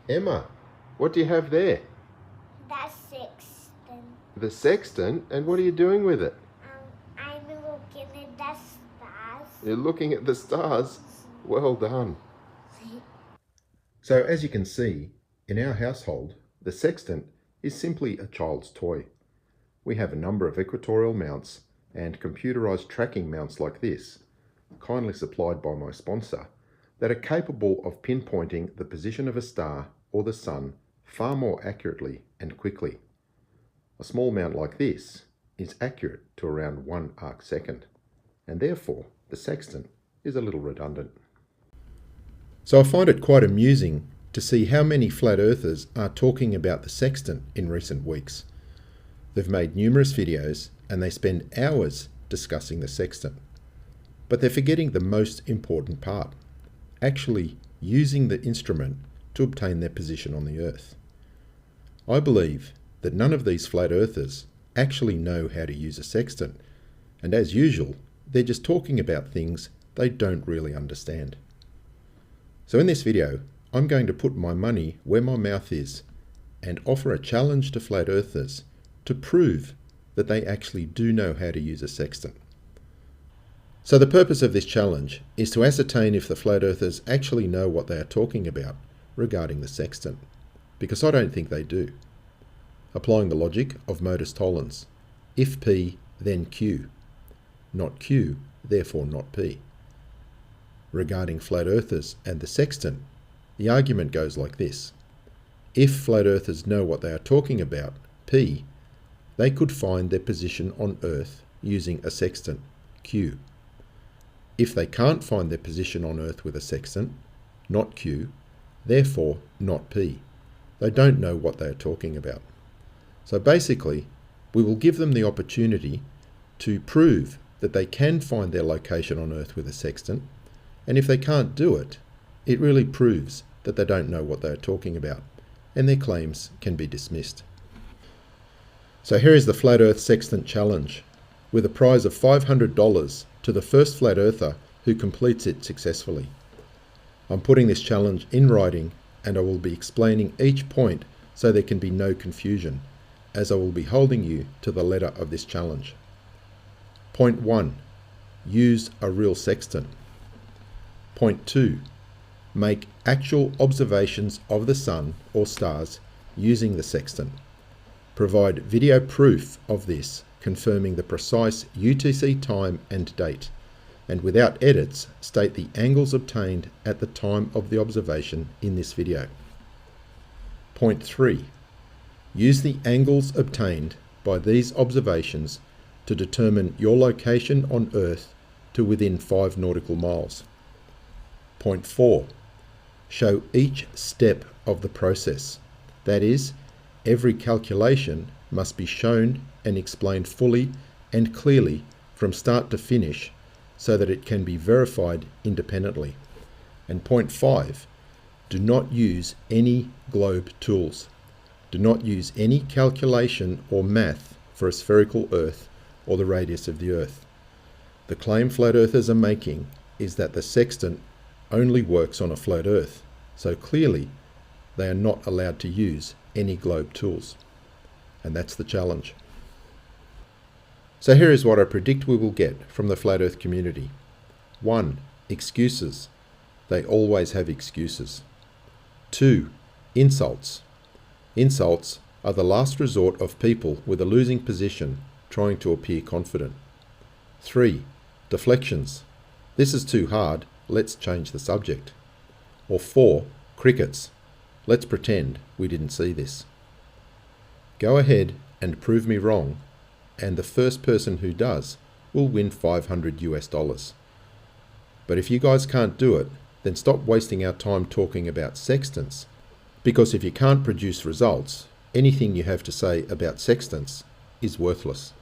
Emma, what do you have there? That's sextant. The sextant? And what are you doing with it? I'm looking at the stars. You're looking at the stars? Well done. So as you can see, in our household, the sextant is simply a child's toy. We have a number of equatorial mounts and computerized tracking mounts like this, kindly supplied by my sponsor, that are capable of pinpointing the position of a star or the sun far more accurately and quickly. A small mount like this is accurate to around 1 arc second, and therefore the sextant is a little redundant. So I find it quite amusing to see how many flat earthers are talking about the sextant in recent weeks. They've made numerous videos and they spend hours discussing the sextant. But they're forgetting the most important part, actually using the instrument to obtain their position on the Earth. I believe that none of these flat earthers actually know how to use a sextant, and as usual, they're just talking about things they don't really understand. So in this video, I'm going to put my money where my mouth is and offer a challenge to flat earthers to prove that they actually do know how to use a sextant. So the purpose of this challenge is to ascertain if the flat earthers actually know what they are talking about regarding the sextant, because I don't think they do. Applying the logic of modus tollens, if P, then Q. Not Q, therefore not P. Regarding flat earthers and the sextant, the argument goes like this. If flat earthers know what they are talking about, P, they could find their position on Earth using a sextant, Q. If they can't find their position on Earth with a sextant, not Q, therefore not P. They don't know what they are talking about. So basically, we will give them the opportunity to prove that they can find their location on Earth with a sextant, and if they can't do it, it really proves that they don't know what they are talking about, and their claims can be dismissed. So here is the Flat Earth Sextant Challenge, with a prize of $500 to the first flat earther who completes it successfully. I'm putting this challenge in writing, and I will be explaining each point so there can be no confusion, as I will be holding you to the letter of this challenge. Point 1. Use a real sextant. Point 2. Make actual observations of the sun or stars using the sextant. Provide video proof of this, confirming the precise UTC time and date, and without edits, state the angles obtained at the time of the observation in this video. Point 3. Use the angles obtained by these observations to determine your location on Earth to within 5 nautical miles. Point 4. Show each step of the process. That is, every calculation must be shown and explained fully and clearly from start to finish so that it can be verified independently. And point 5. Do not use any globe tools. Do not use any calculation or math for a spherical Earth or the radius of the Earth. The claim flat earthers are making is that the sextant only works on a flat Earth, so clearly they are not allowed to use any globe tools. And that's the challenge. So here is what I predict we will get from the flat Earth community. 1. Excuses. They always have excuses. 2. Insults. Insults are the last resort of people with a losing position trying to appear confident. 3. Deflections. This is too hard, let's change the subject. Or 4. Crickets. Let's pretend we didn't see this. Go ahead and prove me wrong, and the first person who does will win $500 US. But if you guys can't do it, then stop wasting our time talking about sextants, because if you can't produce results, anything you have to say about sextants is worthless.